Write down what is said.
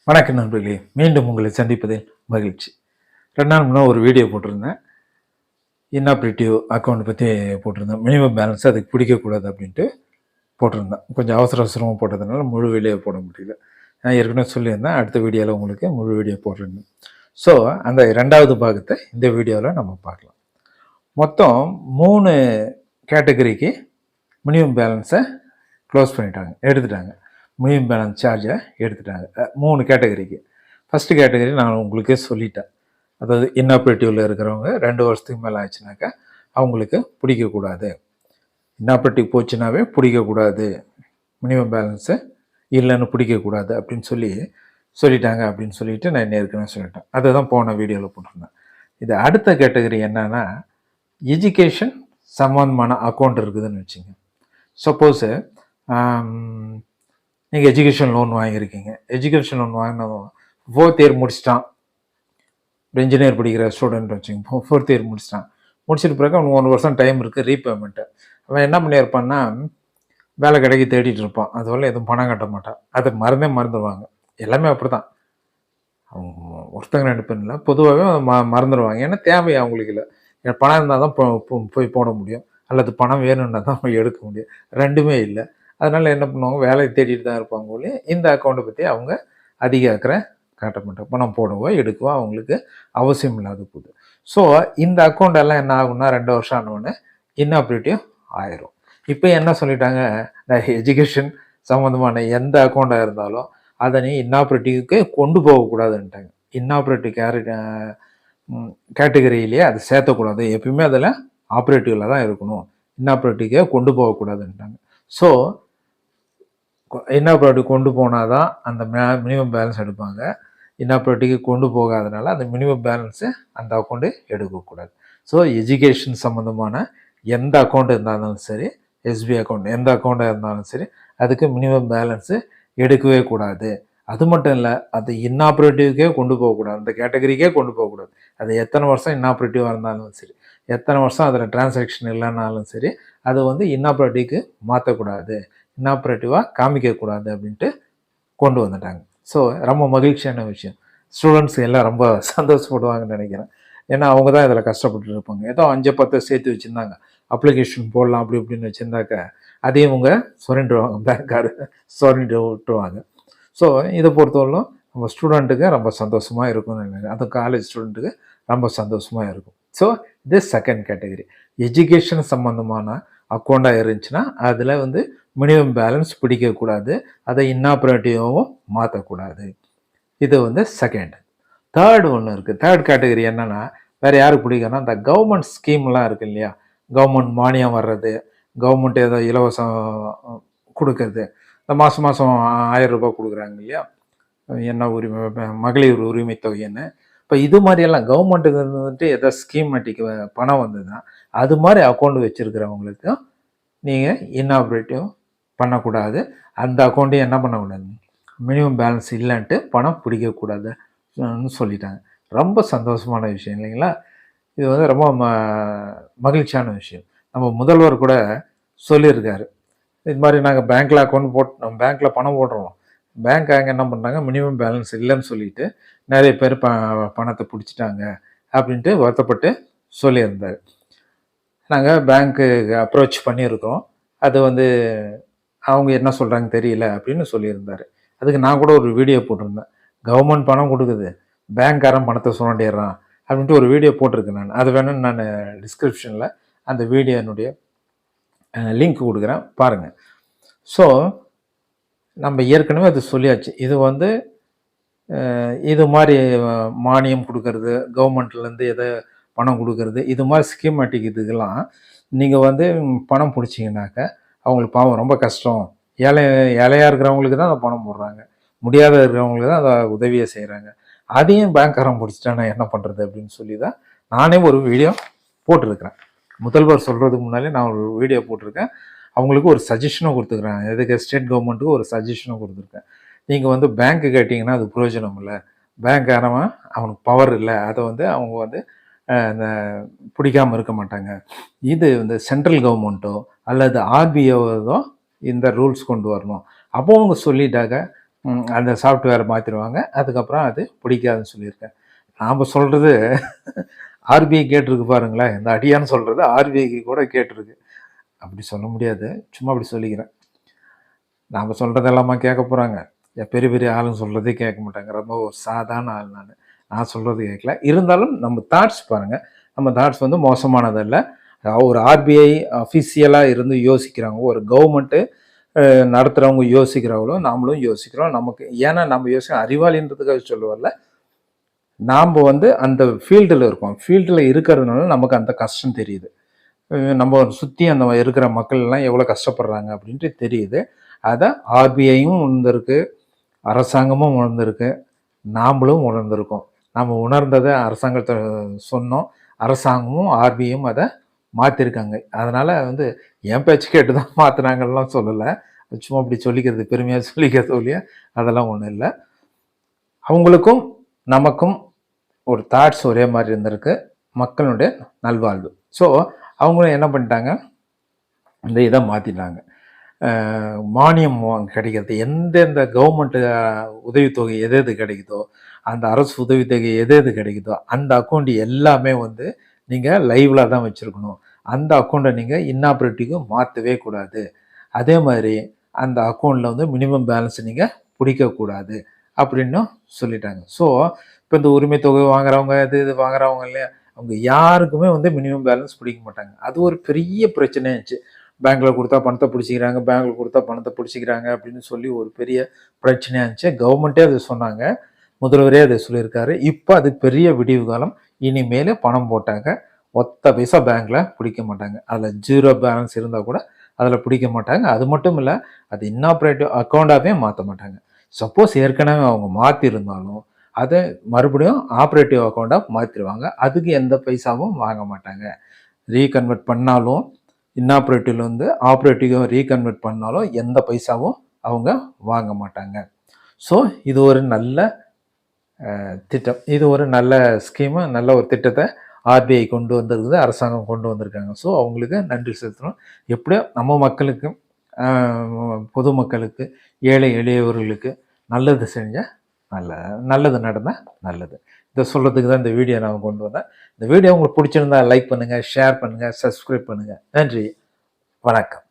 வணக்கம் நண்பர்களே, மீண்டும் உங்களை சந்திப்பதில் மகிழ்ச்சி. 2 நாள் முன்னாடி ஒரு வீடியோ போட்டிருந்தேன். இன்னாப்ரேட்டிவ் அக்கௌண்ட் பற்றி போட்டிருந்தேன். மினிமம் பேலன்ஸ் அதுக்கு பிடிக்கக்கூடாது அப்படின்ட்டு போட்டிருந்தேன். கொஞ்சம் அவசரமாக போட்டதுனால முழு வீடியோ போட முடியல. நான் ஏற்கனவே சொல்லியிருந்தேன், அடுத்த வீடியோவில் உங்களுக்கு முழு வீடியோ போடுறேன்னு. ஸோ அந்த 2வது பாகத்தை இந்த வீடியோவில் நம்ம பார்க்கலாம். மொத்தம் 3 கேட்டகரிக்கு மினிமம் பேலன்ஸை க்ளோஸ் பண்ணிட்டாங்க, எடுத்துட்டாங்க. மினிமம் பேலன்ஸ் சார்ஜை எடுத்துட்டாங்க 3 கேட்டகரிக்கு. ஃபஸ்ட்டு கேட்டகரி நான் உங்களுக்கே சொல்லிட்டேன். அதாவது இன்னாப்ரேட்டிவில் இருக்கிறவங்க 2 வருஷத்துக்கு மேலே ஆச்சுனாக்கா அவங்களுக்கு பிடிக்கக்கூடாது. இன்னாப்ரேட்டிவ் போச்சுனாவே பிடிக்கக்கூடாது, மினிமம் பேலன்ஸை இல்லைன்னு பிடிக்கக்கூடாது அப்படின்னு சொல்லிட்டாங்க அப்படின்னு சொல்லிட்டு நான் ஏற்கனவே சொல்லிட்டேன். அதை தான் போன வீடியோவில் போட்டிருந்தேன். இது அடுத்த கேட்டகரி என்னன்னா, எஜுகேஷன் சம்பந்தமான அக்கௌண்ட் இருக்குதுன்னு வச்சுங்க. சப்போஸு நீங்கள் எஜுகேஷன் லோன் வாங்கியிருக்கீங்க. எஜுகேஷன் லோன் வாங்கினதும் 4th இயர் முடிச்சிட்டான், ஒரு இன்ஜினியர் படிக்கிற ஸ்டூடெண்ட் வச்சுங்க. 4th இயர் முடிச்சிட்டு பிறகு அவனுக்கு 1 வருஷம் டைம் இருக்குது ரீபேமெண்ட்டு. அவன் என்ன பண்ணியிருப்பான்னா, வேலை கிடைக்கி தேடிட்டு இருப்பான். அதுவரை எதுவும் பணம் கட்ட மாட்டான். அதை மறந்துடுவாங்க. எல்லாமே அப்படி தான். அவங்க ஒருத்தங்க 2 பேர் இல்லை, பொதுவாகவே மறந்துடுவாங்க. ஏன்னா தேவை அவங்களுக்கு இல்லை. பணம் இருந்தால் தான் போய் போட முடியும், அல்லது பணம் வேணும்னா தான் போய் எடுக்க முடியும். ரெண்டுமே இல்லை. அதனால் என்ன பண்ணுவாங்க, வேலையை தேடிட்டு தான் இருப்பாங்க போல. இந்த அக்கௌண்ட்டை பற்றி அவங்க அதிக அக்கறை காட்ட மாட்டாங்க. பணம் போடவோ எடுக்கவோ அவங்களுக்கு அவசியம் இல்லாத போகுது. ஸோ இந்த அக்கௌண்ட் எல்லாம் என்ன ஆகும்னா, 2 வருஷம் ஆனவுடனே இன்னாப்ரேட்டிவ் ஆயிரும். இப்போ என்ன சொல்லிட்டாங்க, எஜுகேஷன் சம்மந்தமான எந்த அக்கௌண்ட்டாக இருந்தாலும் அதை நீ இன்னாப்ரேட்டிவ்க்கு கொண்டு போகக்கூடாதுன்ட்டாங்க. இன்னாப்ரேட்டிவ் கேட்டகரியிலேயே அதை சேர்த்தக்கூடாது, எப்பயுமே அதில் ஆப்ரேட்டிவில் தான் இருக்கணும், இன்னாப்ரேட்டிவ்க்கே கொண்டு போகக்கூடாதுன்ட்டாங்க. ஸோ இன்னாப்ரேட்டிவ் கொண்டு போனால் தான் அந்த மினிமம் பேலன்ஸ் எடுப்பாங்க. இன்னாப்ரேட்டிவ்க்கு கொண்டு போகாதனால அந்த மினிமம் பேலன்ஸை அந்த அக்கௌண்ட்டு எடுக்கக்கூடாது. ஸோ எஜுகேஷன் சம்மந்தமான எந்த அக்கௌண்ட் இருந்தாலும் சரி, எஸ்பிஐ அக்கௌண்ட் எந்த அக்கௌண்ட்டாக இருந்தாலும் சரி, அதுக்கு மினிமம் பேலன்ஸு எடுக்கவே கூடாது. அது மட்டும் இல்லை, அது இன்னாப்ரேட்டிவ்க்கே கொண்டு போகக்கூடாது, அந்த கேட்டகரிக்கே கொண்டு போகக்கூடாது. அது எத்தனை வருஷம் இன்னாப்ரேட்டிவாக இருந்தாலும் சரி, எத்தனை வருஷம் அதில் டிரான்சாக்ஷன் இல்லைனாலும் சரி, அதை இன்னாப்ரேட்டிவ்க்கு மாற்றக்கூடாது, இன்னாப்ரேட்டிவாக காமிக்கக்கூடாது அப்படின்ட்டு கொண்டு வந்துட்டாங்க. ஸோ ரொம்ப மகிழ்ச்சியான விஷயம். ஸ்டூடெண்ட்ஸ் எல்லாம் ரொம்ப சந்தோஷப்படுவாங்கன்னு நினைக்கிறேன். ஏன்னா அவங்க தான் இதில் கஷ்டப்பட்டு இருப்பாங்க. ஏதோ 5-10 சேர்த்து வச்சுருந்தாங்க, அப்ளிகேஷன் போடலாம் அப்படி இப்படின்னு வச்சுருந்தாக்க அதையும் அவங்க சொரண்டிடுவாங்க, பேங்க்காரு சொரண்டி விட்டுருவாங்க. ஸோ இதை பொறுத்தவரைக்கும் நம்ம ஸ்டூடெண்ட்டுக்கு ரொம்ப சந்தோஷமாக இருக்கும்னு நினைக்கிறேன். அதுவும் காலேஜ் ஸ்டூடெண்ட்டுக்கு ரொம்ப சந்தோஷமாக இருக்கும். ஸோ இது செகண்ட் கேட்டகரி. எஜுகேஷன் சம்மந்தமான அக்கௌண்ட்டாக இருந்துச்சுன்னா அதில் மினிமம் பேலன்ஸ் பிடிக்கக்கூடாது, அதை இன்னாப்ரேட்டிவாகவும் மாற்றக்கூடாது. இது செகண்ட். தேர்டு ஒன்று இருக்குது. தேர்ட் கேட்டகரி என்னென்னா, வேறு யாருக்கு பிடிக்கும்னா, இந்த கவர்மெண்ட் ஸ்கீம்லாம் இருக்குது இல்லையா, கவர்மெண்ட் மானியம் வர்றது, கவர்மெண்ட் ஏதோ இலவசம் கொடுக்கறது, இந்த மாதம் 1000 ரூபாய் கொடுக்குறாங்க இல்லையா, என்ன உரிமை, மகளிர் உரிமை தொகைன்னு. இப்போ இது மாதிரியெல்லாம் கவர்மெண்ட்டுக்கு எதோ ஸ்கீமேட்டிக் பணம் வந்ததுன்னா அது மாதிரி அக்கௌண்ட் வச்சுருக்கிறவங்களுக்கு நீங்கள் இன்னாப்ரேட்டிவ் பண்ணக்கூடாது. அந்த அக்கௌண்ட்டையும் என்ன பண்ணக்கூடாது, மினிமம் பேலன்ஸ் இல்லைன்ட்டு பணம் பிடிக்கக்கூடாதுன்னு சொல்லிட்டாங்க. ரொம்ப சந்தோஷமான விஷயம் இல்லைங்களா? இது ரொம்ப மகிழ்ச்சியான விஷயம். நம்ம முதல்வர் கூட சொல்லியிருக்காரு, இது மாதிரி நாங்கள் பேங்க்கில் அக்கௌண்ட் நம்ம பேங்க்கில் பணம் போடுறோம், பேங்க் அங்கே என்ன பண்ணுறாங்க, மினிமம் பேலன்ஸ் இல்லைன்னு சொல்லிட்டு நிறைய பேர் பணத்தை பிடிச்சிட்டாங்க அப்படின்ட்டு வருத்தப்பட்டு சொல்லியிருந்தார். நாங்கள் பேங்க்குக்கு அப்ரோச் பண்ணியிருக்கோம், அது அவங்க என்ன சொல்கிறாங்க தெரியல அப்படின்னு சொல்லியிருந்தார். அதுக்கு நான் கூட ஒரு வீடியோ போட்டிருந்தேன், கவர்மெண்ட் பணம் கொடுக்குது, பேங்க்காரன் பணத்தை சுரண்டிடுறான் அப்படின்ட்டு ஒரு வீடியோ போட்டிருக்கேன் நான். அது வேணும்னு நான் டிஸ்கிரிப்ஷனில் அந்த வீடியோனுடைய லிங்க் கொடுக்குறேன், பாருங்கள். ஸோ நம்ம ஏற்கனவே அது சொல்லியாச்சு. இது மாதிரி மானியம் கொடுக்கறது, கவர்மெண்ட்லேருந்து எதை பணம் கொடுக்கறது, இது மாதிரி ஸ்கீமேட்டிக் இதுக்கெல்லாம் நீங்கள் பணம் பிடிச்சிங்கனாக்க அவங்களுக்கு பாவம் ரொம்ப கஷ்டம். ஏழையாக இருக்கிறவங்களுக்கு தான் அதை பணம் போடுறாங்க, முடியாத இருக்கிறவங்களுக்கு தான் அதை உதவியை செய்கிறாங்க. அதையும் பேங்க்காரன் பிடிச்சிட்டா நான் என்ன பண்ணுறது அப்படின்னு சொல்லி தான் நானே ஒரு வீடியோ போட்டிருக்கிறேன். முதல்வர் சொல்கிறதுக்கு முன்னாலே நான் ஒரு வீடியோ போட்டிருக்கேன். அவங்களுக்கு ஒரு சஜஷனும் கொடுத்துருக்குறேன், எதுக்கு ஸ்டேட் கவர்மெண்ட்டுக்கு ஒரு சஜஷனும் கொடுத்துருக்கேன். நீங்கள் பேங்க்கு கேட்டிங்கன்னா அது பிரயோஜனம் இல்லை, பேங்க்காரவன் அவனுக்கு பவர் இல்லை, அதை அவங்க இந்த பிடிக்காமல் இருக்க மாட்டாங்க. இது சென்ட்ரல் கவர்மெண்ட்டோ அல்லது ஆர்பிஐதோ இந்த ரூல்ஸ் கொண்டு வரணும். அப்போ அவங்க சொல்லிட்டாக்க அந்த சாஃப்ட்வேரை மாற்றிடுவாங்க. அதுக்கப்புறம் அது பிடிக்காதுன்னு சொல்லியிருக்கேன். நாம் சொல்கிறது ஆர்பிஐ கேட்டிருக்கு பாருங்களேன். இந்த அடியான்னு சொல்கிறது ஆர்பிஐக்கு கூட கேட்டிருக்கு. அப்படி சொல்ல முடியாது, சும்மா அப்படி சொல்லிக்கிறேன். நாம் சொல்கிறதெல்லாமா கேட்க போகிறாங்க? பெரிய பெரிய ஆளுன்னு சொல்கிறதே கேட்க மாட்டாங்க. ரொம்ப ஒரு சாதாரண ஆள் நான் சொல்கிறது கேட்கல. இருந்தாலும் நம்ம தாட்ஸ் பாருங்கள், நம்ம தாட்ஸ் வந்து மோசமானதல்ல. ஒரு ஆர்பிஐ அஃபிஷியலாக இருந்து யோசிக்கிறாங்க, ஒரு கவர்மெண்ட்டு நடத்துகிறவங்க யோசிக்கிறவங்களோ நாமளும் யோசிக்கிறோம். நமக்கு ஏன்னா நம்ம யோசிக்க அறிவாளின்றதுக்காக சொல்லுவார்ல, நாம் வந்து அந்த ஃபீல்டில் இருக்கோம். ஃபீல்டில் இருக்கிறதுனால நமக்கு அந்த கஷ்டம் தெரியுது. நம்ம சுற்றி அந்த இருக்கிற மக்கள் எல்லாம் எவ்வளோ கஷ்டப்படுறாங்க அப்படின்ட்டு தெரியுது. அதை ஆர்பிஐயும் உணர்ந்திருக்கு, அரசாங்கமும் உணர்ந்திருக்கு, நாமளும் உணர்ந்திருக்கோம். நம்ம உணர்ந்ததை அரசாங்கத்தை சொன்னோம், அரசாங்கமும் ஆர்பிஐயும் அதை மாற்றிருக்காங்க. அதனால் வந்து என் பேச்சு கேட்டு தான் மாற்றினாங்கலாம் சொல்லலை, சும்மா அப்படி சொல்லிக்கிறது, பெருமையாக சொல்லிக்கிறது இல்லையா, அதெல்லாம் ஒன்றும் இல்லை. அவங்களுக்கும் நமக்கும் ஒரு தாட்ஸ் ஒரே மாதிரி இருந்திருக்கு, மக்களுடைய நல்வாழ்வு. ஸோ அவங்களும் என்ன பண்ணிட்டாங்க, இந்த இதை மாற்றிட்டாங்க. மானியம் கிடைக்கிறது, எந்தெந்த கவர்மெண்ட்டு உதவித்தொகை எது எது கிடைக்குதோ, அந்த அரசு உதவித்தொகை எது எது கிடைக்குதோ அந்த அக்கௌண்ட் எல்லாமே வந்து நீங்கள் லைவில் தான் வச்சுருக்கணும். அந்த அக்கௌண்ட்டை நீங்கள் இன்னாப்ரேட்டிவ்க்கு மாற்றவே கூடாது. அதே மாதிரி அந்த அக்கௌண்ட்டில் வந்து மினிமம் பேலன்ஸ் நீங்கள் பிடிக்கக்கூடாது அப்படின்னு சொல்லிட்டாங்க. ஸோ இப்போ இந்த உரிமை தொகை வாங்குறவங்க, இது வாங்குறவங்க இல்லையா, அவங்க யாருக்குமே வந்து மினிமம் பேலன்ஸ் பிடிக்க மாட்டாங்க. அது ஒரு பெரிய பிரச்சனையாச்சு. பேங்க்கில் கொடுத்தா பணத்தை பிடிச்சிக்கிறாங்க, பேங்க்கில் கொடுத்தா பணத்தை பிடிச்சிக்கிறாங்க அப்படின்னு சொல்லி ஒரு பெரிய பிரச்சனையாக இருந்துச்சு. கவர்மெண்ட்டே அதை சொன்னாங்க, முதல்வரே அதை சொல்லியிருக்காரு. இப்போ அது பெரிய விடிவு காலம். இனிமேல் பணம் போட்டாங்க ஒத்த பைசா பேங்க்கில் பிடிக்க மாட்டாங்க. அதில் ஜீரோ பேலன்ஸ் இருந்தால் கூட அதில் பிடிக்க மாட்டாங்க. அது மட்டும் இல்லை, அது இன்னாப்ரேட்டிவ் அக்கௌண்ட்டாகவே மாற்ற மாட்டாங்க. சப்போஸ் ஏற்கனவே அவங்க மாற்றிருந்தாலும் அதை மறுபடியும் ஆப்ரேட்டிவ் அக்கௌண்ட்டாக மாற்றிடுவாங்க. அதுக்கு எந்த பைசாவும் வாங்க மாட்டாங்க. ரீகன்வெர்ட் பண்ணாலும் இன்னாப்ரேட்டிவ்ல வந்து ஆப்ரேட்டிவ் ரீகன்வெர்ட் பண்ணாலும் எந்த பைசாவும் அவங்க வாங்க மாட்டாங்க. ஸோ இது ஒரு நல்ல திட்டம், இது ஒரு நல்ல ஸ்கீமு, நல்ல ஒரு திட்டத்தை ஆர்பிஐ கொண்டு வந்திருக்குது, அரசாங்கம் கொண்டு வந்திருக்காங்க. ஸோ அவங்களுக்கு நன்றி செலுத்தணும். எப்படியோ நம்ம மக்களுக்கு, பொதுமக்களுக்கு, ஏழை எளியவர்களுக்கு நல்லது செஞ்சால் நல்லது நடந்தால் நல்லது. இதை சொல்கிறதுக்கு தான் இந்த வீடியோ நான் கொண்டு வந்தேன். இந்த வீடியோ உங்களுக்கு பிடிச்சிருந்தா லைக் பண்ணுங்கள், ஷேர் பண்ணுங்கள், சப்ஸ்கிரைப் பண்ணுங்கள். நன்றி, வணக்கம்.